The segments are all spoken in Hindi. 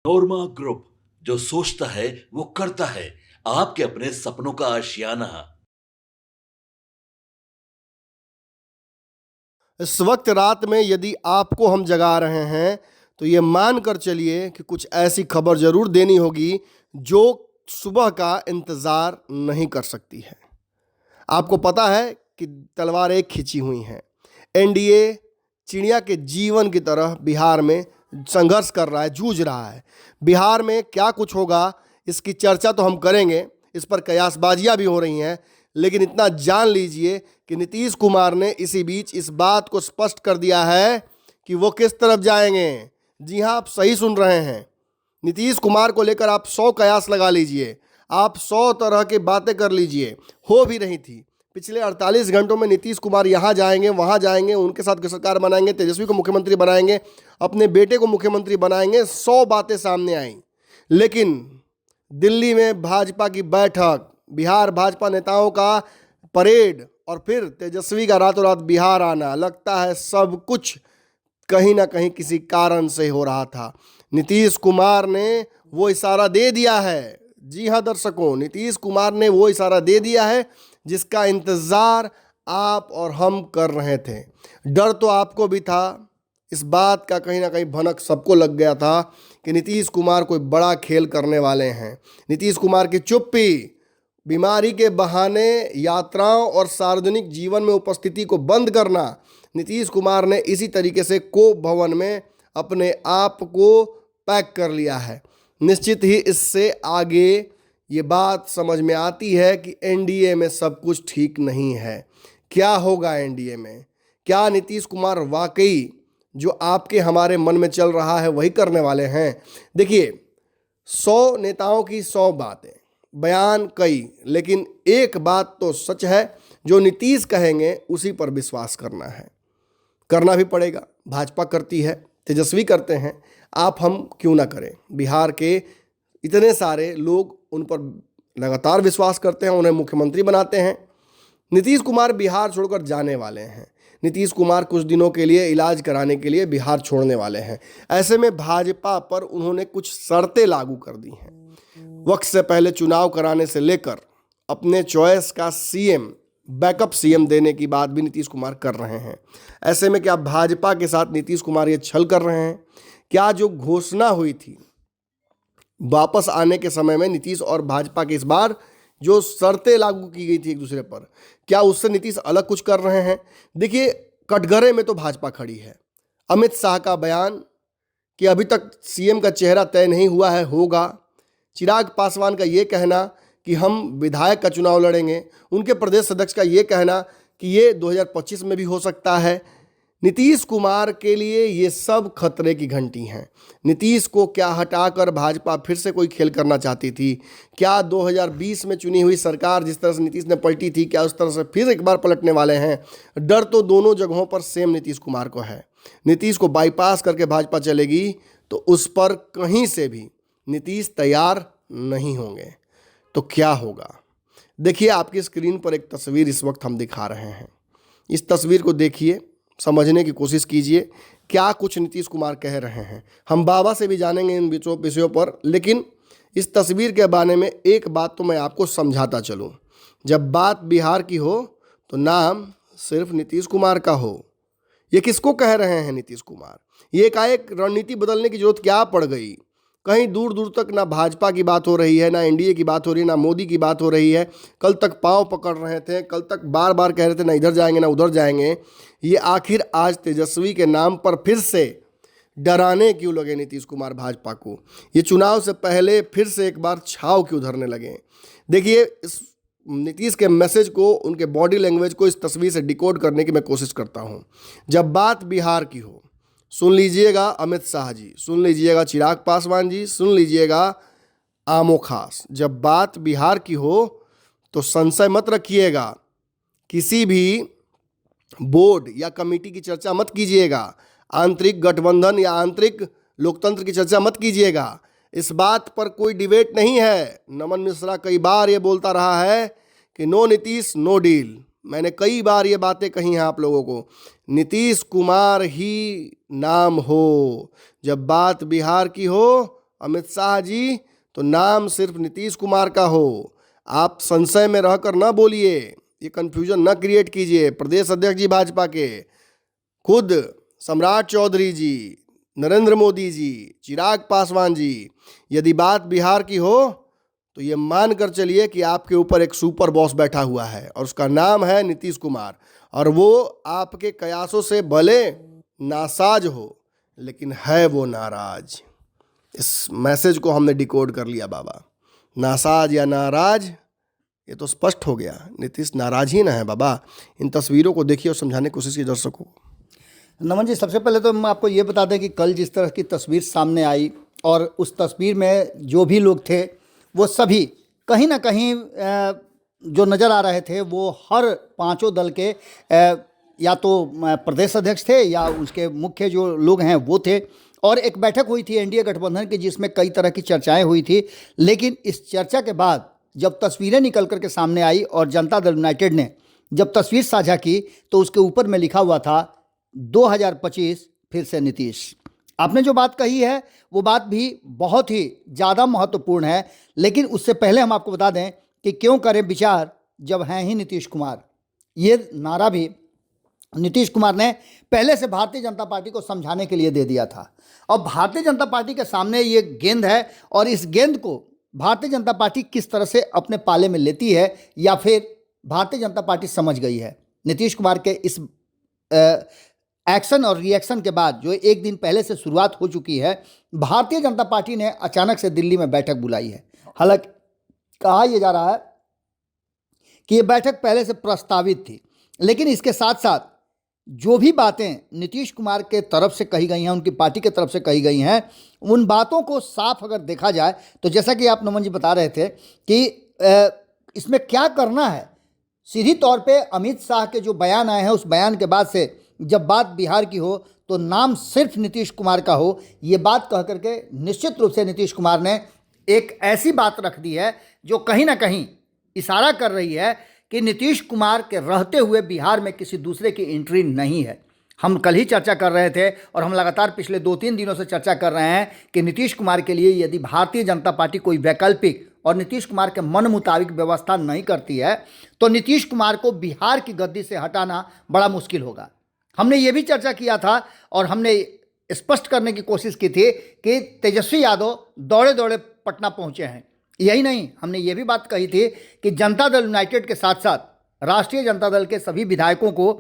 नोरमा ग्रुप, जो सोचता है वो करता है। आपके अपने सपनों का आशियाना। इस वक्त रात में यदि आपको हम जगा रहे हैं तो ये मान कर चलिए कि कुछ ऐसी खबर जरूर देनी होगी जो सुबह का इंतज़ार नहीं कर सकती है। आपको पता है कि तलवारें खिंची हुई हैं। एनडीए चिड़िया के जीवन की तरह बिहार में संघर्ष कर रहा है, जूझ रहा है। बिहार में क्या कुछ होगा इसकी चर्चा तो हम करेंगे, इस पर कयासबाजियां भी हो रही हैं, लेकिन इतना जान लीजिए कि नीतीश कुमार ने इसी बीच इस बात को स्पष्ट कर दिया है कि वो किस तरफ जाएंगे। जी हाँ, आप सही सुन रहे हैं। नीतीश कुमार को लेकर आप 100 कयास लगा लीजिए, आप 100 तरह की बातें कर लीजिए, हो भी रही थी। पिछले 48 घंटों में नीतीश कुमार यहाँ जाएंगे, वहाँ जाएंगे, उनके साथ सरकार बनाएंगे, तेजस्वी को मुख्यमंत्री बनाएंगे, अपने बेटे को मुख्यमंत्री बनाएंगे, 100 बातें सामने आई। लेकिन दिल्ली में भाजपा की बैठक, बिहार भाजपा नेताओं का परेड और फिर तेजस्वी का रातों रात बिहार आना, लगता है सब कुछ कहीं ना कहीं किसी कारण से हो रहा था। नीतीश कुमार ने वो इशारा दे दिया है। जी हाँ दर्शकों, नीतीश कुमार ने वो इशारा दे दिया है जिसका इंतजार आप और हम कर रहे थे। डर तो आपको भी था, इस बात का कहीं ना कहीं भनक सबको लग गया था कि नीतीश कुमार कोई बड़ा खेल करने वाले हैं। नीतीश कुमार की चुप्पी, बीमारी के बहाने यात्राओं और सार्वजनिक जीवन में उपस्थिति को बंद करना, नीतीश कुमार ने इसी तरीके से कोप भवन में अपने आप को पैक कर लिया है। निश्चित ही इससे आगे ये बात समझ में आती है कि एनडीए में सब कुछ ठीक नहीं है। क्या होगा एनडीए में? क्या नीतीश कुमार वाकई जो आपके हमारे मन में चल रहा है वही करने वाले हैं? देखिए, 100 नेताओं की 100 बातें, बयान कई, लेकिन एक बात तो सच है, जो नीतीश कहेंगे उसी पर विश्वास करना है। करना भी पड़ेगा। भाजपा करती है, तेजस्वी करते हैं, आप हम क्यों ना करें? बिहार के इतने सारे लोग उन पर लगातार विश्वास करते हैं, उन्हें मुख्यमंत्री बनाते हैं। नीतीश कुमार बिहार छोड़कर जाने वाले हैं। नीतीश कुमार कुछ दिनों के लिए इलाज कराने के लिए बिहार छोड़ने वाले हैं। ऐसे में भाजपा पर उन्होंने कुछ शर्तें लागू कर दी हैं। वक्त से पहले चुनाव कराने से लेकर अपने चॉइस का सीएम, बैकअप सीएम देने की बात भी नीतीश कुमार कर रहे हैं। ऐसे में क्या भाजपा के साथ नीतीश कुमार ये छल कर रहे हैं? क्या जो घोषणा हुई थी वापस आने के समय में नीतीश और भाजपा की इस बार जो शर्तें लागू की गई थी एक दूसरे पर, क्या उससे नीतीश अलग कुछ कर रहे हैं? देखिए, कटघरे में तो भाजपा खड़ी है। अमित शाह का बयान कि अभी तक सीएम का चेहरा तय नहीं हुआ है, होगा। चिराग पासवान का ये कहना कि हम विधायक का चुनाव लड़ेंगे, उनके प्रदेश अध्यक्ष का ये कहना कि ये 2025 में भी हो सकता है। नीतीश कुमार के लिए ये सब खतरे की घंटी हैं। नीतीश को क्या हटाकर भाजपा फिर से कोई खेल करना चाहती थी? क्या 2020 में चुनी हुई सरकार जिस तरह से नीतीश ने पलटी थी, क्या उस तरह से फिर एक बार पलटने वाले हैं? डर तो दोनों जगहों पर सेम नीतीश कुमार को है। नीतीश को बाईपास करके भाजपा चलेगी तो उस पर कहीं से भी नीतीश तैयार नहीं होंगे। तो क्या होगा? देखिए, आपकी स्क्रीन पर एक तस्वीर इस वक्त हम दिखा रहे हैं। इस तस्वीर को देखिए, समझने की कोशिश कीजिए क्या कुछ नीतीश कुमार कह रहे हैं। हम बाबा से भी जानेंगे इन विषयों पर, लेकिन इस तस्वीर के बारे में एक बात तो मैं आपको समझाता चलूं। जब बात बिहार की हो तो नाम सिर्फ नीतीश कुमार का हो। ये किसको कह रहे हैं नीतीश कुमार? ये एकाएक रणनीति बदलने की जरूरत क्या पड़ गई? कहीं दूर दूर तक ना भाजपा की बात हो रही है, ना एनडीए की बात हो रही है, ना मोदी की बात हो रही है। कल तक पांव पकड़ रहे थे, कल तक बार बार कह रहे थे ना इधर जाएंगे ना उधर जाएंगे। ये आखिर आज तेजस्वी के नाम पर फिर से डराने क्यों लगे नीतीश कुमार भाजपा को? ये चुनाव से पहले फिर से एक बार छाव क्यों धरने लगे? देखिए, इस नीतीश के मैसेज को, उनके बॉडी लैंग्वेज को इस तस्वीर से डिकोड करने की मैं कोशिश करता हूँ। जब बात बिहार की हो, सुन लीजिएगा अमित शाह जी, सुन लीजिएगा चिराग पासवान जी, सुन लीजिएगा आमो खास, जब बात बिहार की हो तो संशय मत रखिएगा। किसी भी बोर्ड या कमेटी की चर्चा मत कीजिएगा। आंतरिक गठबंधन या आंतरिक लोकतंत्र की चर्चा मत कीजिएगा। इस बात पर कोई डिबेट नहीं है। नमन मिश्रा कई बार ये बोलता रहा है कि नो नीतीश नो डील। मैंने कई बार ये बातें कही हैं आप लोगों को। नीतीश कुमार ही नाम हो। जब बात बिहार की हो अमित शाह जी, तो नाम सिर्फ नीतीश कुमार का हो। आप संशय में रहकर ना बोलिए, ये कंफ्यूजन ना क्रिएट कीजिए। प्रदेश अध्यक्ष जी भाजपा के, खुद सम्राट चौधरी जी, नरेंद्र मोदी जी, चिराग पासवान जी, यदि बात बिहार की हो तो ये मान कर चलिए कि आपके ऊपर एक सुपर बॉस बैठा हुआ है और उसका नाम है नीतीश कुमार, और वो आपके कयासों से भले नासाज हो लेकिन है वो नाराज। इस मैसेज को हमने डिकोड कर लिया बाबा। नासाज या नाराज, ये तो स्पष्ट हो गया, नीतीश नाराज ही ना है बाबा। इन तस्वीरों को देखिए और समझाने की कोशिश की दर्शकों को। नमन जी, सबसे पहले तो हम आपको ये बता दें कि कल जिस तरह की तस्वीर सामने आई और उस तस्वीर में जो भी लोग थे वो सभी कहीं ना कहीं जो नज़र आ रहे थे वो हर पांचों दल के या तो प्रदेश अध्यक्ष थे या उसके मुख्य जो लोग हैं वो थे। और एक बैठक हुई थी एनडीए गठबंधन की जिसमें कई तरह की चर्चाएं हुई थी, लेकिन इस चर्चा के बाद जब तस्वीरें निकल कर के सामने आई और जनता दल यूनाइटेड ने जब तस्वीर साझा की तो उसके ऊपर में लिखा हुआ था 2025 फिर से नीतीश। आपने जो बात कही है वो बात भी बहुत ही ज़्यादा महत्वपूर्ण है, लेकिन उससे पहले हम आपको बता दें कि क्यों करें विचार जब हैं ही नीतीश कुमार। ये नारा भी नीतीश कुमार ने पहले से भारतीय जनता पार्टी को समझाने के लिए दे दिया था। और भारतीय जनता पार्टी के सामने ये गेंद है और इस गेंद को भारतीय जनता पार्टी किस तरह से अपने पाले में लेती है या फिर भारतीय जनता पार्टी समझ गई है। नीतीश कुमार के इस एक्शन और रिएक्शन के बाद जो एक दिन पहले से शुरुआत हो चुकी है, भारतीय जनता पार्टी ने अचानक से दिल्ली में बैठक बुलाई है। हालांकि कहा यह जा रहा है कि यह बैठक पहले से प्रस्तावित थी, लेकिन इसके साथ साथ जो भी बातें नीतीश कुमार के तरफ से कही गई हैं, उनकी पार्टी के तरफ से कही गई हैं, उन बातों को साफ अगर देखा जाए तो जैसा कि आप नमन जी बता रहे थे कि इसमें क्या करना है, सीधी तौर पे अमित शाह के जो बयान आए हैं उस बयान के बाद से जब बात बिहार की हो तो नाम सिर्फ नीतीश कुमार का हो, ये बात कह करके निश्चित रूप से नीतीश कुमार ने एक ऐसी बात रख दी है जो कहीं ना कहीं इशारा कर रही है कि नीतीश कुमार के रहते हुए बिहार में किसी दूसरे की एंट्री नहीं है। हम कल ही चर्चा कर रहे थे और हम लगातार पिछले 2-3 दिनों से चर्चा कर रहे हैं कि नीतीश कुमार के लिए यदि भारतीय जनता पार्टी कोई वैकल्पिक और नीतीश कुमार के मन मुताबिक व्यवस्था नहीं करती है तो नीतीश कुमार को बिहार की गद्दी से हटाना बड़ा मुश्किल होगा। हमने ये भी चर्चा किया था और हमने स्पष्ट करने की कोशिश की थी कि तेजस्वी यादव दौड़े दौड़े पटना पहुंचे हैं। यही नहीं, हमने ये भी बात कही थी कि जनता दल यूनाइटेड के साथ साथ राष्ट्रीय जनता दल के सभी विधायकों को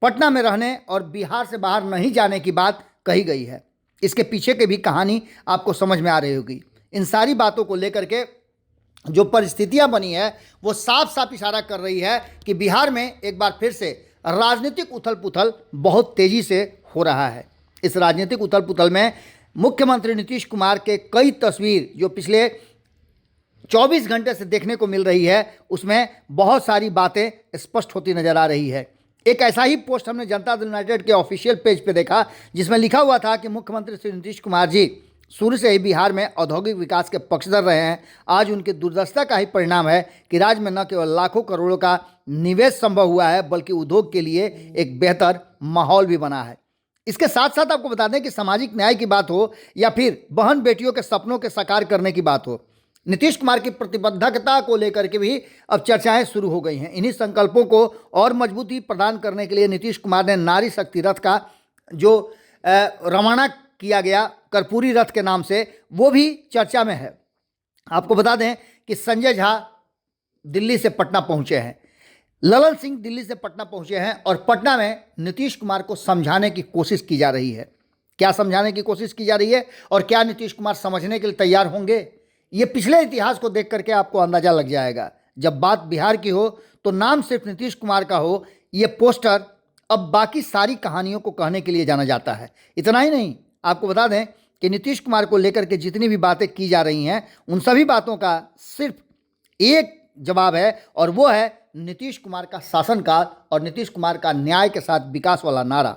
पटना में रहने और बिहार से बाहर नहीं जाने की बात कही गई है। इसके पीछे की भी कहानी आपको समझ में आ रही होगी। इन सारी बातों को लेकर के जो परिस्थितियां बनी है वो साफ साफ इशारा कर रही है कि बिहार में एक बार फिर से राजनीतिक उथल पुथल बहुत तेजी से हो रहा है। इस राजनीतिक उथल पुथल में मुख्यमंत्री नीतीश कुमार के कई तस्वीर जो पिछले 24 घंटे से देखने को मिल रही है उसमें बहुत सारी बातें स्पष्ट होती नजर आ रही है। एक ऐसा ही पोस्ट हमने जनता दल यूनाइटेड के ऑफिशियल पेज पे देखा जिसमें लिखा हुआ था कि मुख्यमंत्री श्री नीतीश कुमार जी शुरू से ही बिहार में औद्योगिक विकास के पक्षधर रहे हैं। आज उनकी दुर्दशा का ही परिणाम है कि राज्य में न केवल लाखों करोड़ों का निवेश संभव हुआ है बल्कि उद्योग के लिए एक बेहतर माहौल भी बना है। इसके साथ साथ आपको बता दें कि सामाजिक न्याय की बात हो या फिर बहन बेटियों के सपनों के साकार करने की बात हो, नीतीश कुमार की प्रतिबद्धता को लेकर के भी अब चर्चाएं शुरू हो गई हैं। इन्हीं संकल्पों को और मजबूती प्रदान करने के लिए नीतीश कुमार ने नारी शक्ति रथ का जो रवाना किया गया कर्पूरी रथ के नाम से, वो भी चर्चा में है। आपको बता दें कि संजय झा दिल्ली से पटना पहुंचे हैं, ललन सिंह दिल्ली से पटना पहुंचे हैं और पटना में नीतीश कुमार को समझाने की कोशिश की जा रही है। क्या समझाने की कोशिश की जा रही है और क्या नीतीश कुमार समझने के लिए तैयार होंगे, ये पिछले इतिहास को देख करके आपको अंदाजा लग जाएगा। जब बात बिहार की हो तो नाम सिर्फ नीतीश कुमार का हो, ये पोस्टर अब बाकी सारी कहानियों को कहने के लिए जाना जाता है। इतना ही नहीं, आपको बता दें कि नीतीश कुमार को लेकर के जितनी भी बातें की जा रही हैं उन सभी बातों का सिर्फ एक जवाब है और वो है नीतीश कुमार का शासनकाल और नीतीश कुमार का न्याय के साथ विकास वाला नारा।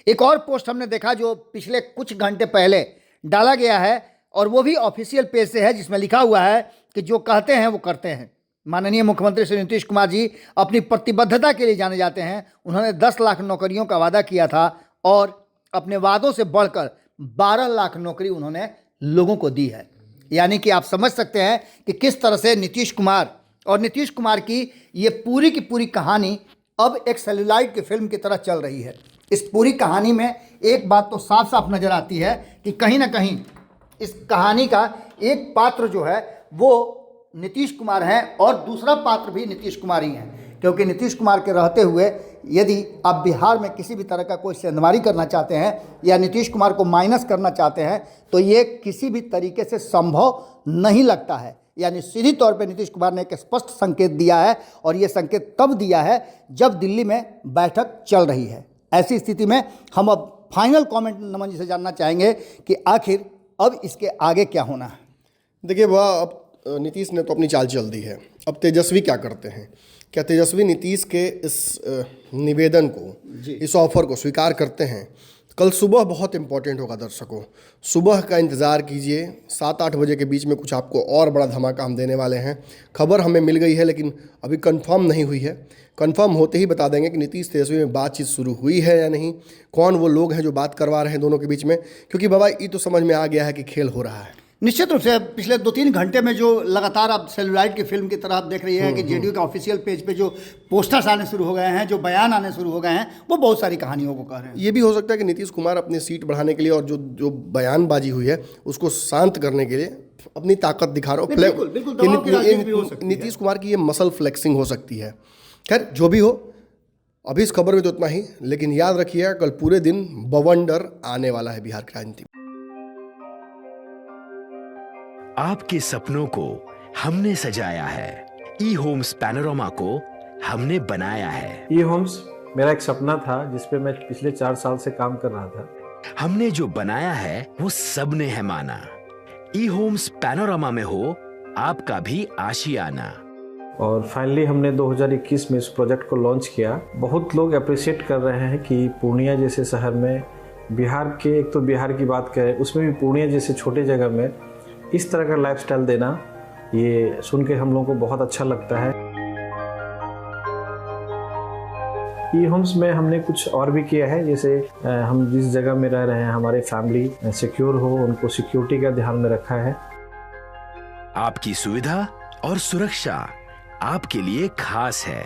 एक और पोस्ट हमने देखा जो पिछले कुछ घंटे पहले डाला गया है और वो भी ऑफिशियल पेज से है जिसमें लिखा हुआ है कि जो कहते हैं वो करते हैं। माननीय मुख्यमंत्री श्री नीतीश कुमार जी अपनी प्रतिबद्धता के लिए जाने जाते हैं। उन्होंने 10 लाख नौकरियों का वादा किया था और अपने वादों से बढ़कर 12 लाख नौकरी उन्होंने लोगों को दी है। यानी कि आप समझ सकते हैं कि किस तरह से नीतीश कुमार और नीतीश कुमार की ये पूरी की पूरी कहानी अब एक सेलुलॉइड की फिल्म की तरह चल रही है। इस पूरी कहानी में एक बात तो साफ साफ नज़र आती है कि कहीं ना कहीं इस कहानी का एक पात्र जो है वो नीतीश कुमार हैं और दूसरा पात्र भी नीतीश कुमार ही हैं, क्योंकि नीतीश कुमार के रहते हुए यदि आप बिहार में किसी भी तरह का कोई सेंधमारी करना चाहते हैं या नीतीश कुमार को माइनस करना चाहते हैं तो ये किसी भी तरीके से संभव नहीं लगता है। यानी सीधी तौर पे नीतीश कुमार ने एक स्पष्ट संकेत दिया है और ये संकेत तब दिया है जब दिल्ली में बैठक चल रही है। ऐसी स्थिति में हम अब फाइनल कमेंट नमन जी से जानना चाहेंगे कि आखिर अब इसके आगे क्या होना है। देखिए वह अब नीतीश ने तो अपनी चाल चल दी है, अब तेजस्वी क्या करते हैं? क्या तेजस्वी नीतीश के इस निवेदन को, इस ऑफर को स्वीकार करते हैं? कल सुबह बहुत इंपॉर्टेंट होगा दर्शकों, सुबह का इंतज़ार कीजिए। 7-8 बजे के बीच में कुछ आपको और बड़ा धमाका हम देने वाले हैं। खबर हमें मिल गई है लेकिन अभी कंफर्म नहीं हुई है। कंफर्म होते ही बता देंगे कि नीतीश तेजस्वी में बातचीत शुरू हुई है या नहीं, कौन वो लोग हैं जो बात करवा रहे हैं दोनों के बीच में, क्योंकि बाबा ये तो समझ में आ गया है कि खेल हो रहा है। निश्चित रूप से पिछले 2-3 घंटे में जो लगातार आप सेलुलॉइड की फिल्म की तरह आप देख रही हैं कि जेडीयू के ऑफिशियल पेज पे जो पोस्टर्स आने शुरू हो गए हैं, जो बयान आने शुरू हो गए हैं, वो बहुत सारी कहानियों को कह रहे हैं। ये भी हो सकता है कि नीतीश कुमार अपनी सीट बढ़ाने के लिए और जो बयानबाजी हुई है उसको शांत करने के लिए अपनी ताकत दिखा रहे हो। नीतीश कुमार की ये मसल फ्लेक्सिंग हो सकती है। खैर जो भी हो, अभी इस खबर में तो इतना ही, लेकिन याद रखिएगा कल पूरे दिन बवंडर आने वाला है बिहार क्रांति। आपके सपनों को हमने सजाया है, ई होम्स पैनोरमा को हमने बनाया है। ई होम्स मेरा एक सपना था जिस पे मैं पिछले 4 साल से काम कर रहा था। हमने जो बनाया है वो सबने है माना। ई होम्स पैनोरमा में हो आपका भी आशियाना। और फाइनली हमने 2021 में इस प्रोजेक्ट को लॉन्च किया। बहुत लोग अप्रिशिएट कर रहे हैं कि पूर्णिया जैसे शहर में, बिहार के, एक तो बिहार की बात करें उसमें भी पूर्णिया जैसे छोटे जगह में इस तरह का लाइफस्टाइल देना, ये सुन के हम लोगों को बहुत अच्छा लगता है। ई होम्स में हमने कुछ और भी किया है, जैसे हम जिस जगह में रह रहे हैं हमारे फैमिली सिक्योर हो, उनको सिक्योरिटी का ध्यान में रखा है। आपकी सुविधा और सुरक्षा आपके लिए खास है,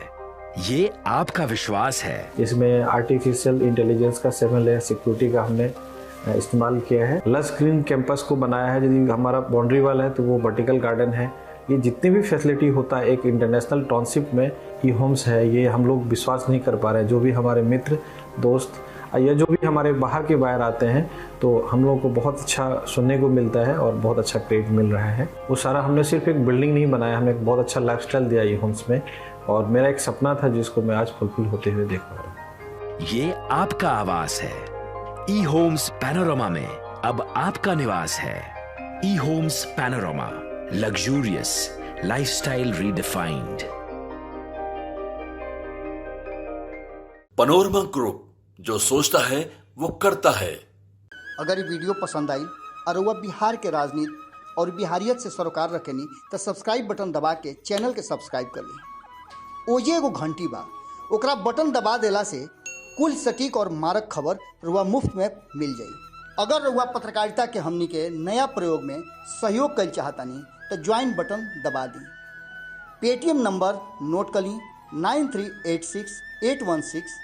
ये आपका विश्वास है। इसमें आर्टिफिशियल इंटेलिजेंस का 7 लेयर सिक्योरिटी का हमने इस्तेमाल किया है। लस ग्रीन कैंपस को बनाया है। यदि हमारा बाउंड्री वाल है तो वो वर्टिकल गार्डन है। ये जितनी भी फैसिलिटी होता है एक इंटरनेशनल टाउनशिप में ई होम्स है, ये हम लोग विश्वास नहीं कर पा रहे हैं। जो भी हमारे मित्र दोस्त या जो भी हमारे बाहर के बाहर आते हैं तो हम लोगों को बहुत अच्छा सुनने को मिलता है और बहुत अच्छा क्रेडिट मिल रहा है। वो सारा हमने सिर्फ एक बिल्डिंग नहीं बनाया, हमें एक बहुत अच्छा लाइफस्टाइल दिया ई होम्स में, और मेरा एक सपना था जिसको मैं आज फुलफिल होते हुए देख पा रहा हूँ। ये आपका आवास है। ई होम्स पैनोरमा में अब आपका निवास है। E homes Panorama, luxurious lifestyle redefined. Panorama group, जो सोचता है वो करता है। अगर ये वीडियो पसंद आई और वह बिहार के राजनीति और बिहारियत से सरोकार रखेनी तो सब्सक्राइब बटन दबा के चैनल के सब्सक्राइब कर ली। ओजे एगो घंटी बा, ओकरा बटन दबा देला से कुल सटीक और मारक खबर रुआ मुफ्त में मिल जाई। अगर रुआ पत्रकारिता के हमनी के नया प्रयोग में सहयोग कर चाहतानी तो ज्वाइन बटन दबा दी। पेटीएम नंबर नोट कर ली 9386 816